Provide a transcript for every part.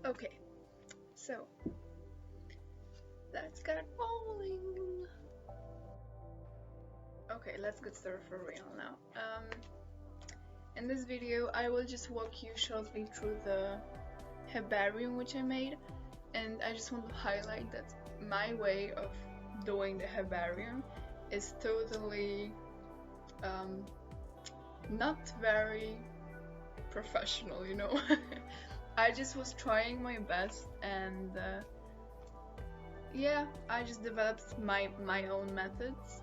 Okay, so let's get rolling. Okay, let's get started for real now. In this video, I will just walk you shortly through the herbarium which I made, and I just want to highlight that my way of doing the herbarium is totally not very professional, you know. I just was trying my best, and yeah, I just developed my own methods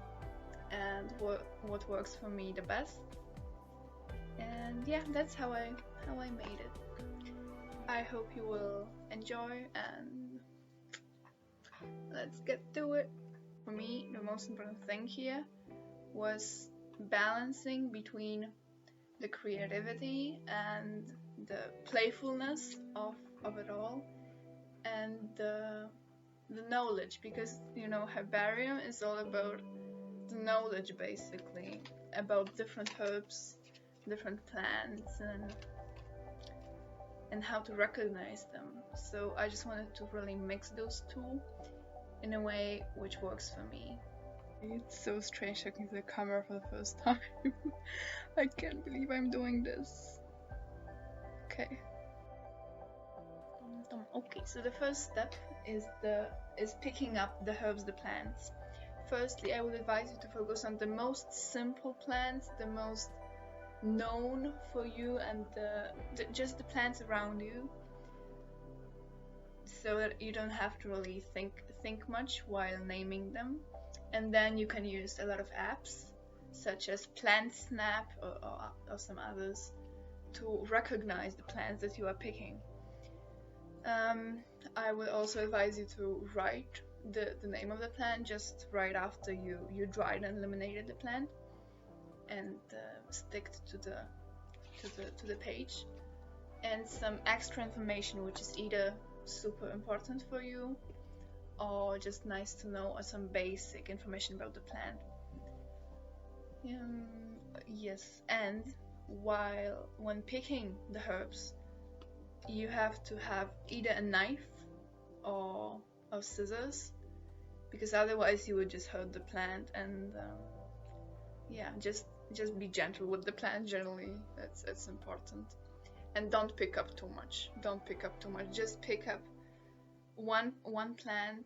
and what works for me the best. And yeah, that's how I made it. I hope you will enjoy, and let's get to it. For me, the most important thing here was balancing between the creativity and the playfulness of it all, and the knowledge, because you know, herbarium is all about the knowledge, basically, about different herbs, different plants, and how to recognize them. So I just wanted to really mix those two in a way which works for me. It's so strange looking at the camera for the first time. I can't believe I'm doing this. Okay. Okay, so the first step is picking up the herbs, the plants. Firstly, I would advise you to focus on the most simple plants, the most known for you, and just the plants around you, so that you don't have to really think much while naming them. And then you can use a lot of apps such as Plant Snap or some others to recognize the plants that you are picking. I would also advise you to write the name of the plant just right after you dried and laminated the plant, and stick to the page. And some extra information which is either super important for you or just nice to know, or some basic information about the plant. Yes, and when picking the herbs, you have to have either a knife or scissors, because otherwise you would just hurt the plant. And yeah, just be gentle with the plant. Generally, that's important. And don't pick up too much. Just pick up one plant,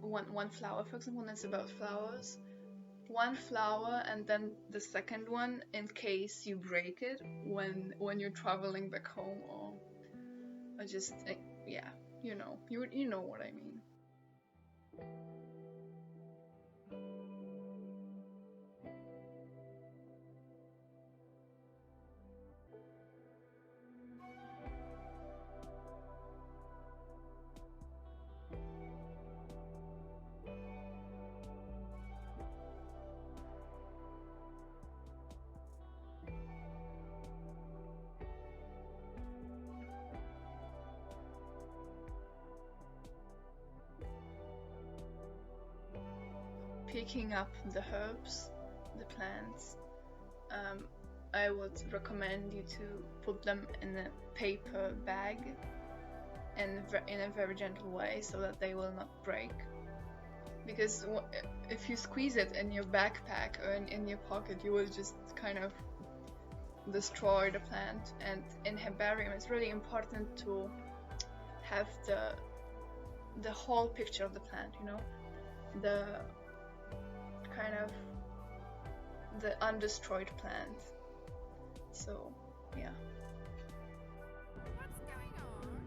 one flower, for example. When it's about flowers, one flower, and then the second one, in case you break it when you're traveling back home, or just yeah, you know what I mean. Picking up the herbs, the plants, I would recommend you to put them in a paper bag and in a very gentle way, so that they will not break. Because if you squeeze it in your backpack or in your pocket, you will just kind of destroy the plant. And in herbarium, it's really important to have the whole picture of the plant, you know, the kind of the undestroyed plant. So yeah. What's going on?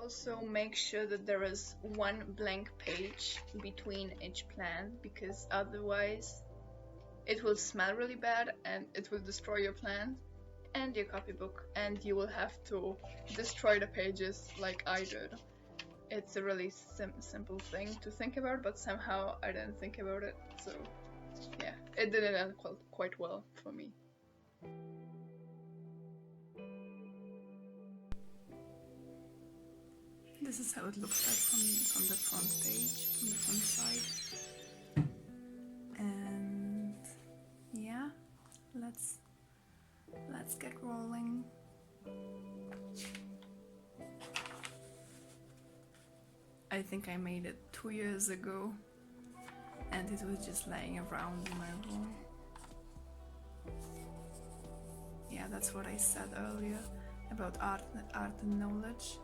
Also make sure that there is one blank page between each plant, because otherwise it will smell really bad and it will destroy your plant and your copybook, and you will have to destroy the pages like I did. It's a really simple thing to think about, but somehow I didn't think about it, so yeah, it didn't end quite well for me. This is how it looks like from the front page, from the front side. And yeah, let's get rolling. I think I made it 2 years ago, and it was just laying around in my room. Yeah, that's what I said earlier about art and knowledge.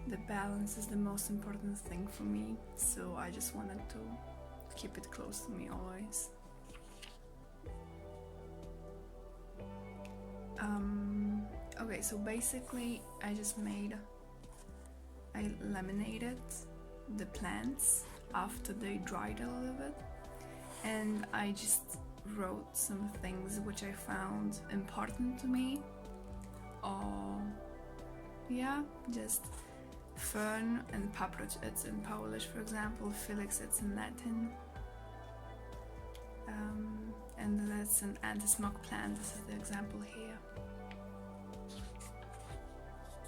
The balance is the most important thing for me, so I just wanted to keep it close to me always. Okay, so basically I laminated the plants after they dried a little bit, and I just wrote some things which I found important to me, or yeah, just fern and paproć, it's in Polish, for example, filix, it's in Latin, and that's an anti-smog plant. This is the example here.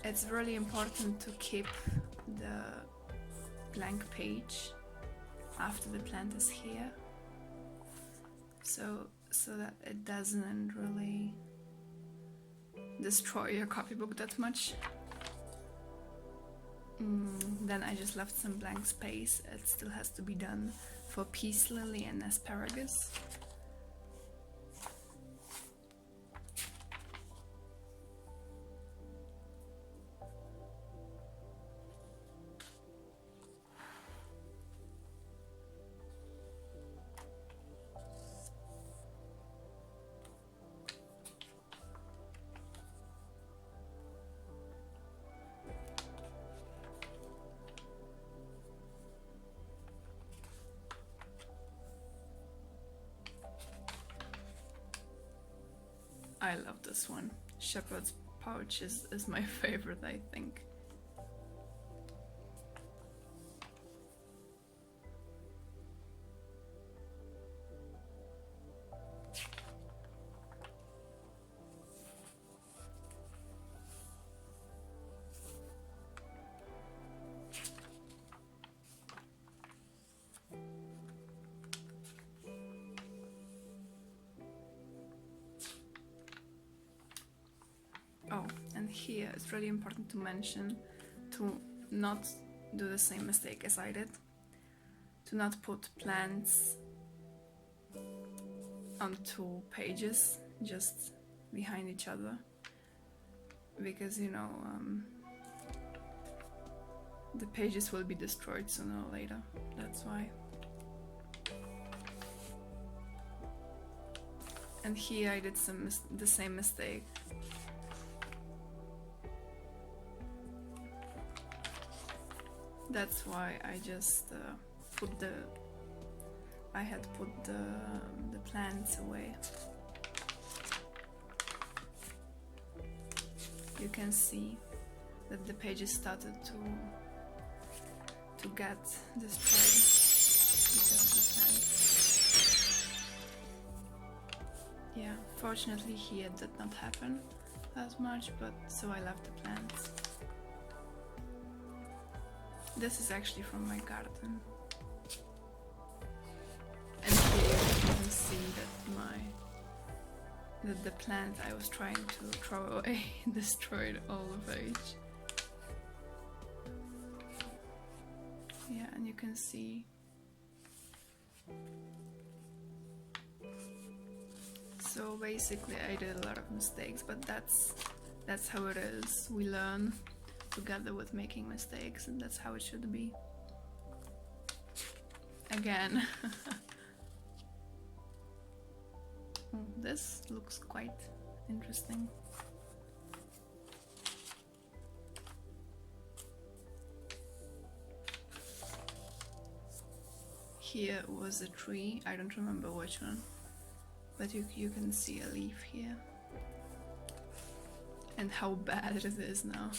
It's really important to keep the blank page after the plant is here, so that it doesn't really destroy your copybook that much. Then I just left some blank space. It still has to be done for peace lily and asparagus. I love this one. Shepherd's pouch is my favorite, I think. Oh, and here it's really important to mention to not do the same mistake as I did. To not put plants on 2 pages just behind each other, because you know the pages will be destroyed sooner or later. That's why. And here I did the same mistake. That's why I just I had put the plants away. You can see that the pages started to get destroyed because of the plants. Yeah, fortunately here it did not happen as much, but so I left the plants. This is actually from my garden. And here you can see that the plant I was trying to throw away destroyed all the page. Yeah, and you can see. So basically I did a lot of mistakes, but that's how it is. We learn together with making mistakes, and that's how it should be. Again. This looks quite interesting. here was a tree, I don't remember which one, but you can see a leaf here. And how bad it is now.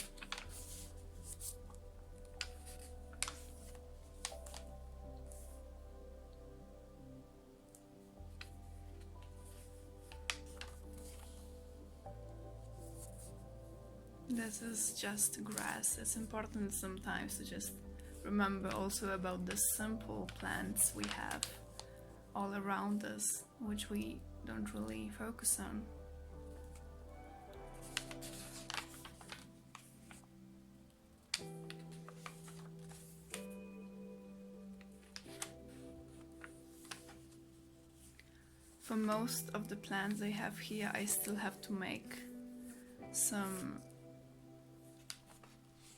This is just grass. It's important sometimes to just remember also about the simple plants we have all around us, which we don't really focus on. For most of the plants I have here, I still have to make some...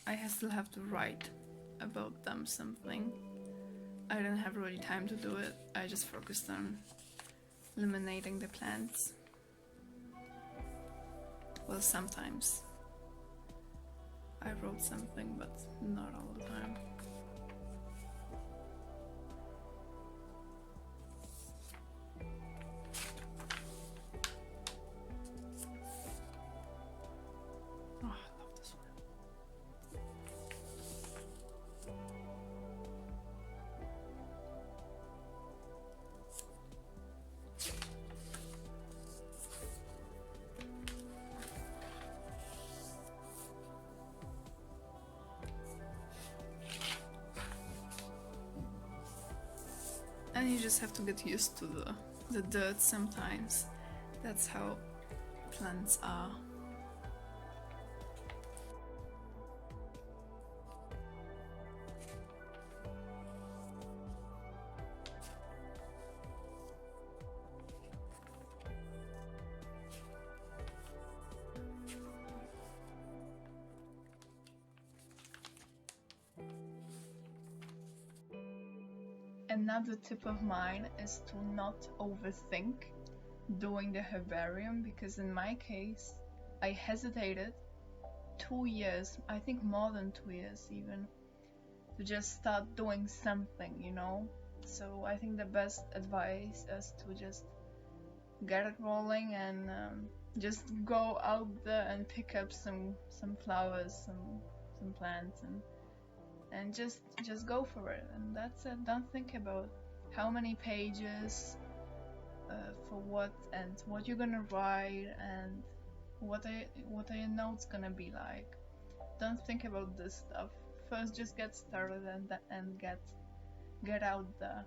I still have to write about them something. I don't have really time to do it. I just focused on eliminating the plants. Well, sometimes I wrote something, but not all the time. And you just have to get used to the dirt sometimes. That's how plants are. Another tip of mine is to not overthink doing the herbarium, because in my case I hesitated 2 years, I think more than 2 years even, to just start doing something, you know. So I think the best advice is to just get it rolling and just go out there and pick up some flowers, some plants, and just go for it, and that's it. Don't think about how many pages for what, and what you're gonna write, and what are your notes gonna be like. Don't think about this stuff. First, just get started and get out there.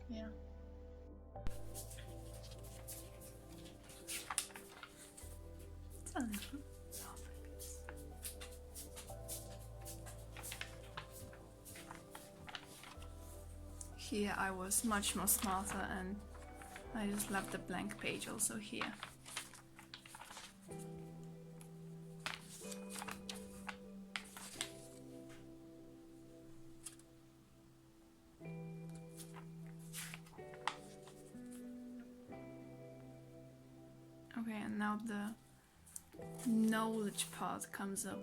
Yeah. Here I was much more smarter, and I just left the blank page also here. Okay, and now the knowledge part comes up.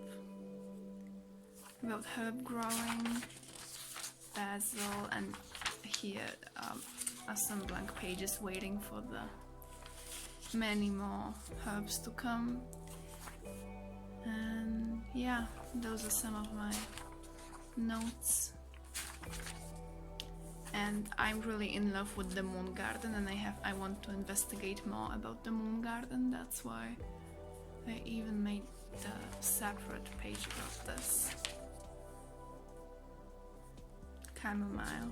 About herb growing, basil, and here are some blank pages waiting for the many more herbs to come. And yeah, those are some of my notes. And I'm really in love with the moon garden, and I want to investigate more about the moon garden. That's why I even made a separate page about this. Chamomile.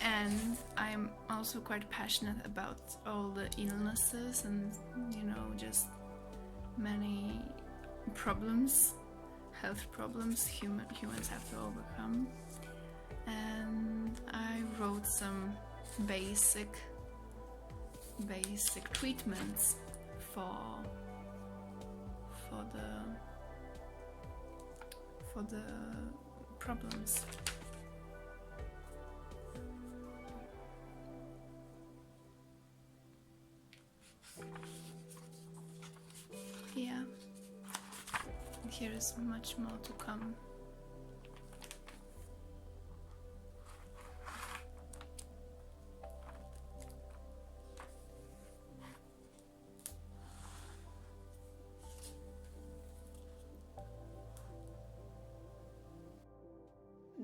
And I'm also quite passionate about all the illnesses and, you know, just many problems, health problems humans have to overcome. And I wrote some basic treatments for the problems. Yeah, and here is much more to come.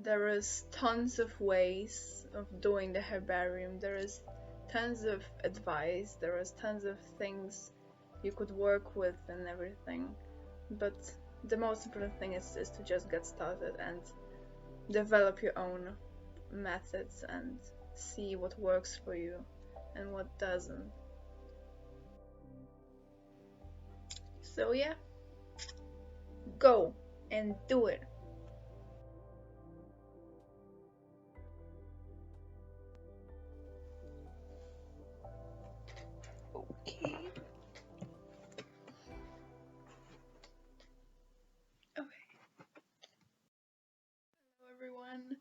there is tons of ways of doing the herbarium. There is tons of advice, there is tons of things you could work with and everything, but the most important thing is to just get started and develop your own methods and see what works for you and what doesn't. So yeah, go and do it. Okay. Okay. Hello everyone.